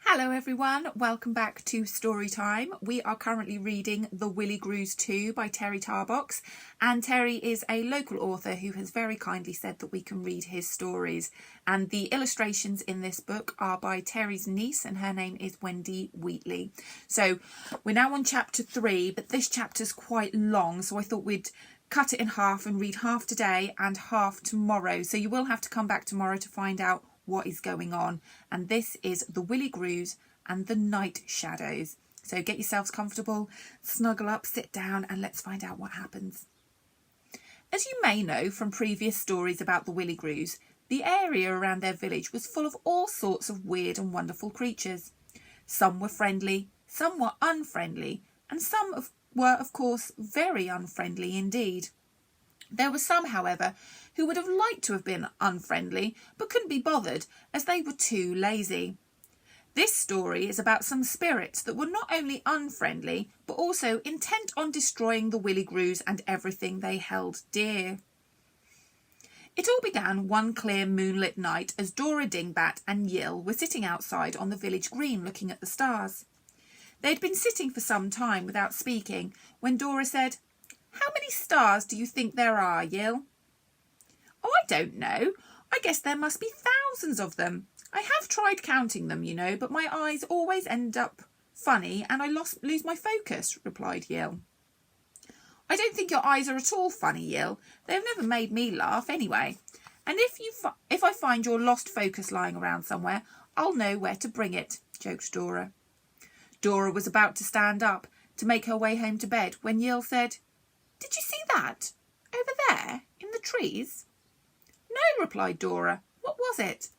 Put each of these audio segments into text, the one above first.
Hello everyone, welcome back to Story Time. We are currently reading The Willigrews 2 by Terry Tarbox, and Terry is a local author who has very kindly said that we can read his stories. And the illustrations in this book are by Terry's niece, and her name is Wendy Wheatley. So we're now on chapter 3, but this chapter's quite long, so I thought we'd cut it in half and read half today and half tomorrow. So you will have to come back tomorrow to find out what is going on. And this is the Willigrews and the Night Shadows. So get yourselves comfortable, snuggle up, sit down, and let's find out what happens. As you may know from previous stories about the Willigrews, the area around their village was full of all sorts of weird and wonderful creatures. Some were friendly, some were unfriendly, and some were, of course, very unfriendly indeed. There were some, however, who would have liked to have been unfriendly, but couldn't be bothered, as they were too lazy. This story is about some spirits that were not only unfriendly, but also intent on destroying the Willigrews and everything they held dear. It all began one clear moonlit night as Dora Dingbat and Yill were sitting outside on the village green looking at the stars. They'd been sitting for some time without speaking, when Dora said, "How many stars do you think there are, Yill?" "Oh, I don't know. I guess there must be thousands of them. I have tried counting them, you know, but my eyes always end up funny and I lose my focus," replied Yill. "I don't think your eyes are at all funny, Yill. They've never made me laugh anyway. And if I find your lost focus lying around somewhere, I'll know where to bring it," joked Dora. Dora was about to stand up to make her way home to bed when Yill said, "Did you see that? Over there, in the trees?" "No," replied Dora. "What was it?"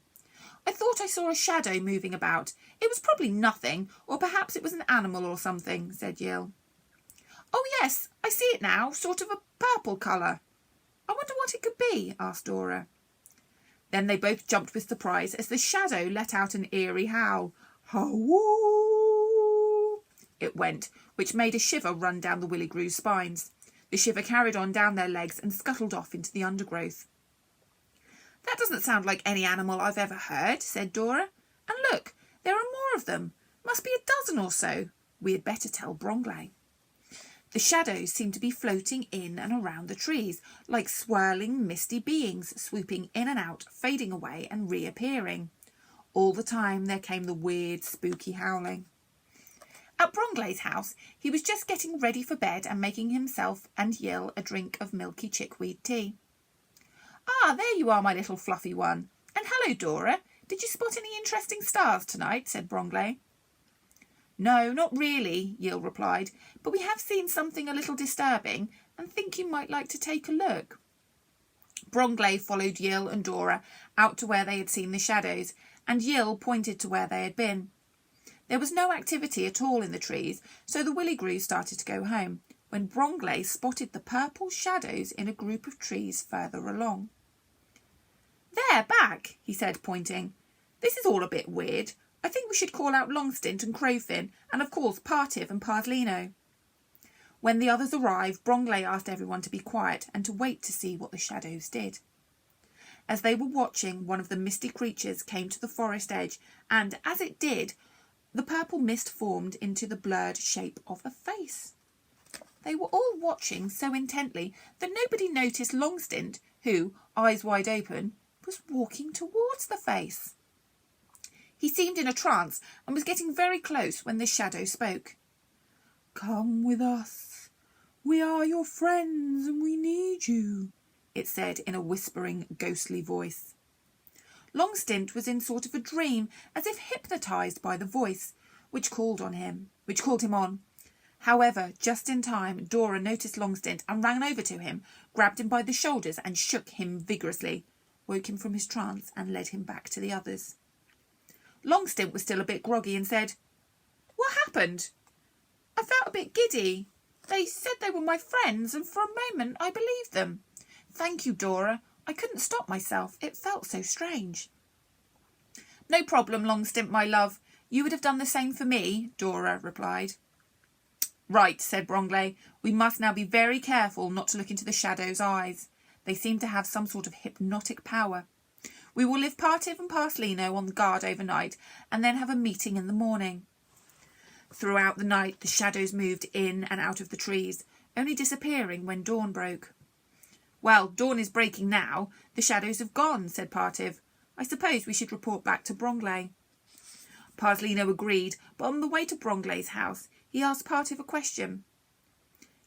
"I thought I saw a shadow moving about. It was probably nothing, or perhaps it was an animal or something," said Yill. "Oh yes, I see it now, sort of a purple colour. I wonder what it could be," asked Dora. Then they both jumped with surprise as the shadow let out an eerie howl. "Howoo!" it went, which made a shiver run down the Willigrews' spines. The shiver carried on down their legs and scuttled off into the undergrowth. "That doesn't sound like any animal I've ever heard," said Dora. "And look, there are more of them. Must be a dozen or so. We had better tell Bromley." The shadows seemed to be floating in and around the trees, like swirling, misty beings, swooping in and out, fading away and reappearing. All the time there came the weird, spooky howling. At Bromley's house, he was just getting ready for bed and making himself and Yill a drink of milky chickweed tea. "Ah, there you are, my little fluffy one. And hello, Dora. Did you spot any interesting stars tonight?" said Bromley. "No, not really," Yill replied, "but we have seen something a little disturbing and think you might like to take a look." Bromley followed Yill and Dora out to where they had seen the shadows, and Yill pointed to where they had been. There was no activity at all in the trees, so the Willigrews started to go home, when Bromley spotted the purple shadows in a group of trees further along. "There, back," he said, pointing. "This is all a bit weird. I think we should call out Longstint and Crowfin, and of course Partiv and Pardlino." When the others arrived, Bromley asked everyone to be quiet and to wait to see what the shadows did. As they were watching, one of the misty creatures came to the forest edge, and as it did, the purple mist formed into the blurred shape of a face. They were all watching so intently that nobody noticed Longstint, who, eyes wide open, was walking towards the face. He seemed in a trance and was getting very close when the shadow spoke. "Come with us. We are your friends and we need you," it said in a whispering, ghostly voice. Longstint was in sort of a dream, as if hypnotised by the voice, which called him on. However, just in time, Dora noticed Longstint and ran over to him, grabbed him by the shoulders and shook him vigorously, woke him from his trance and led him back to the others. Longstint was still a bit groggy and said, "What happened? I felt a bit giddy. They said they were my friends, and for a moment I believed them. Thank you, Dora. I couldn't stop myself. It felt so strange." "No problem, Longstint, my love. You would have done the same for me," Dora replied. "Right," said Bromley. "We must now be very careful not to look into the shadows' eyes. They seem to have some sort of hypnotic power. We will leave Partiv and Parslino on guard overnight and then have a meeting in the morning. Throughout the night, the shadows moved in and out of the trees, only disappearing when dawn broke. Well, dawn is breaking now. The shadows have gone, said Partiv. I suppose we should report back to Bromley. Parslino agreed, but on the way to Bromley's house, he asked Partiv a question.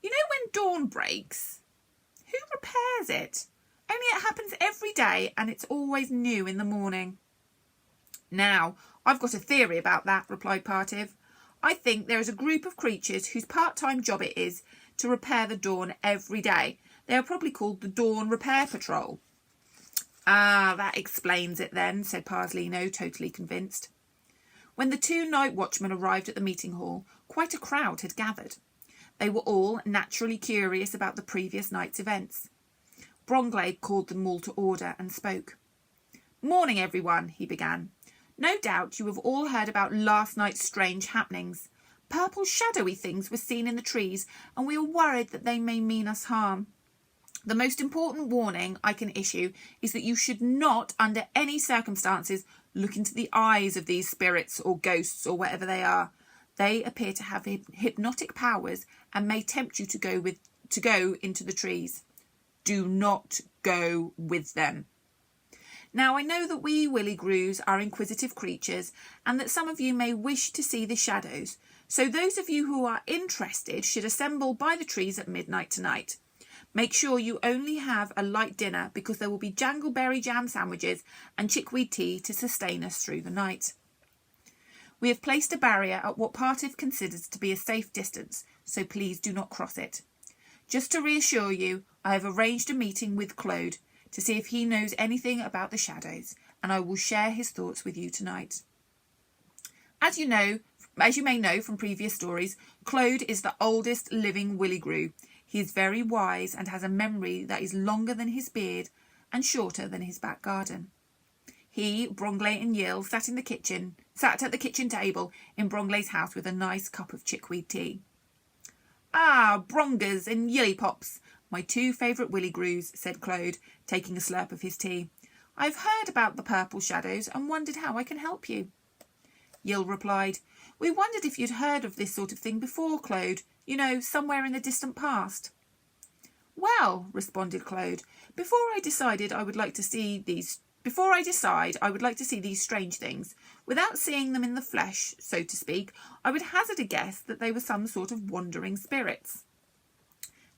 You know when dawn breaks? Who repairs it? Only it happens every day and it's always new in the morning. Now, I've got a theory about that, replied Partiv. I think there is a group of creatures whose part-time job it is to repair the dawn every day. They are probably called the Dawn Repair Patrol. Ah, that explains it then, said Parslino, totally convinced. When the 2 night watchmen arrived at the meeting hall, quite a crowd had gathered. They were all naturally curious about the previous night's events. Bromley called them all to order and spoke. Morning, everyone, he began. No doubt you have all heard about last night's strange happenings. Purple shadowy things were seen in the trees, and we are worried that they may mean us harm. The most important warning I can issue is that you should not, under any circumstances, look into the eyes of these spirits or ghosts or whatever they are. They appear to have hypnotic powers and may tempt you to go into the trees. Do not go with them. Now, I know that we Willigrews are inquisitive creatures and that some of you may wish to see the shadows, so those of you who are interested should assemble by the trees at midnight tonight. Make sure you only have a light dinner because there will be jangleberry jam sandwiches and chickweed tea to sustain us through the night. We have placed a barrier at what Partiv considers to be a safe distance, so please do not cross it. Just to reassure you, I have arranged a meeting with Claude to see if he knows anything about the shadows, and I will share his thoughts with you tonight. As you may know from previous stories, Claude is the oldest living Willigrew. He is very wise and has a memory that is longer than his beard and shorter than his back garden. He, Bromley and Yill sat at the kitchen table in Bromley's house with a nice cup of chickweed tea. Ah, Brongers and Yillypops, my 2 favourite Willigrews, said Claude, taking a slurp of his tea. I've heard about the purple shadows and wondered how I can help you. Yill replied, We wondered if you'd heard of this sort of thing before, Claude, somewhere in the distant past. Well, responded Claude, before I decide I would like to see these strange things, without seeing them in the flesh, so to speak, I would hazard a guess that they were some sort of wandering spirits.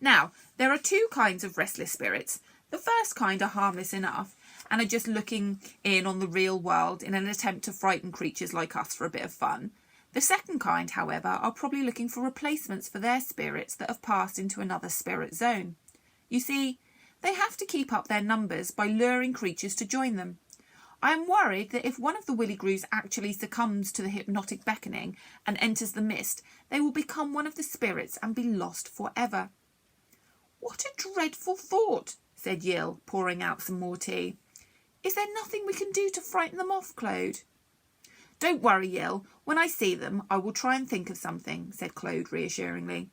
Now, there are 2 kinds of restless spirits. The first kind are harmless enough and are just looking in on the real world in an attempt to frighten creatures like us for a bit of fun. The second kind, however, are probably looking for replacements for their spirits that have passed into another spirit zone. You see, they have to keep up their numbers by luring creatures to join them. I am worried that if one of the Willigrews actually succumbs to the hypnotic beckoning and enters the mist, they will become one of the spirits and be lost forever. What a dreadful thought, said Yill, pouring out some more tea. Is there nothing we can do to frighten them off, Claude? Don't worry, Yill. When I see them, I will try and think of something, said Claude reassuringly.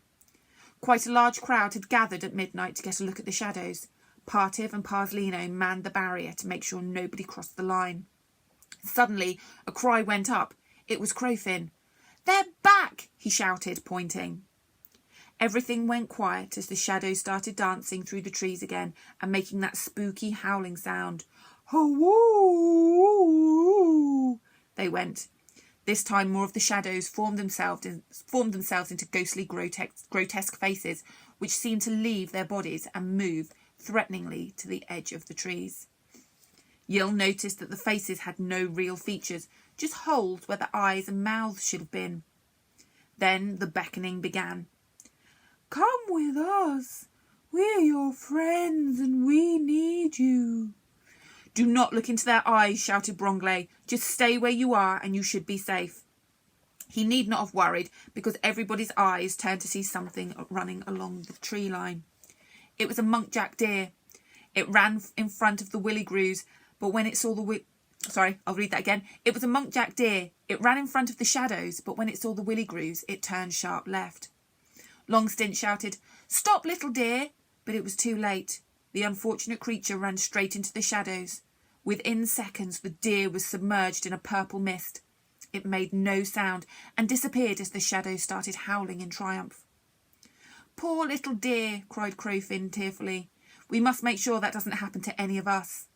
Quite a large crowd had gathered at midnight to get a look at the shadows. Partiv and Parslino manned the barrier to make sure nobody crossed the line. Suddenly, a cry went up. It was Crowfin. They're back, he shouted, pointing. Everything went quiet as the shadows started dancing through the trees again and making that spooky howling sound. Ho-woo! They went. This time more of the shadows formed themselves into ghostly grotesque faces, which seemed to leave their bodies and move threateningly to the edge of the trees. Yill noticed that the faces had no real features, just holes where the eyes and mouths should have been. Then the beckoning began. Come with us. We're your friends and we need you. Do not look into their eyes, shouted Bromley. Just stay where you are and you should be safe. He need not have worried because everybody's eyes turned to see something running along the tree line. It was a munkjack deer. It ran in front of the Willigrews, but when it saw the I'll read that again. It was a munkjack deer. It ran in front of the shadows, but when it saw the Willigrews, it turned sharp left. Longstint shouted, Stop, little dear! But it was too late. The unfortunate creature ran straight into the shadows. Within seconds, the deer was submerged in a purple mist. It made no sound and disappeared as the shadows started howling in triumph. "Poor little dear," cried Crowfin tearfully. "We must make sure that doesn't happen to any of us."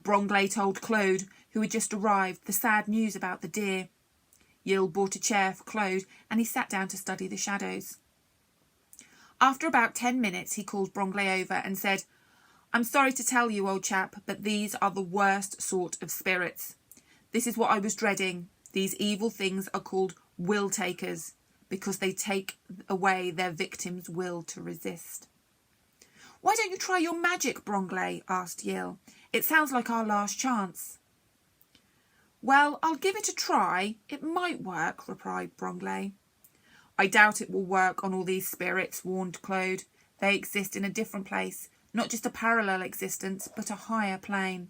Bromgley told Claude, who had just arrived, the sad news about the deer. Yill brought a chair for Claude and he sat down to study the shadows. After about 10 minutes, he called Bromgley over and said, "I'm sorry to tell you, old chap, but these are the worst sort of spirits. This is what I was dreading. These evil things are called will takers because they take away their victim's will to resist." "Why don't you try your magic, Bromgley?" asked Yill. "It sounds like our last chance." "Well, I'll give it a try. It might work," replied Bromgley. "I doubt it will work on all these spirits," warned Claude. "They exist in a different place, not just a parallel existence, but a higher plane."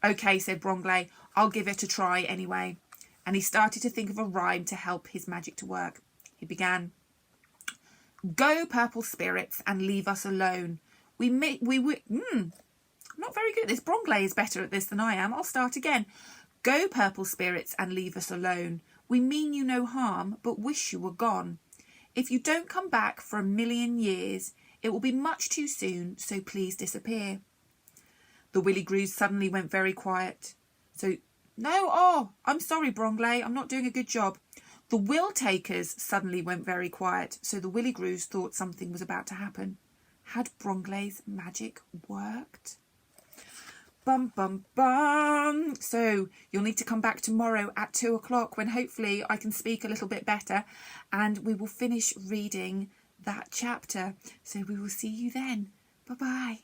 "OK," said Bromgley, "I'll give it a try anyway." And he started to think of a rhyme to help his magic to work. He began, "Go, purple spirits, and leave us alone. I'm not very good at this. Bromgley is better at this than I am. I'll start again. Go, purple spirits, and leave us alone. We mean you no harm, but wish you were gone. If you don't come back for 1,000,000 years, it will be much too soon, so please disappear." The Willigrews suddenly went very quiet. I'm sorry, Bromgley, I'm not doing a good job. The will takers suddenly went very quiet, so the Willigrews thought something was about to happen. Had Bromgley's magic worked? Bum, bum, bum. So you'll need to come back tomorrow at 2 o'clock when hopefully I can speak a little bit better and we will finish reading that chapter. So we will see you then. Bye-bye.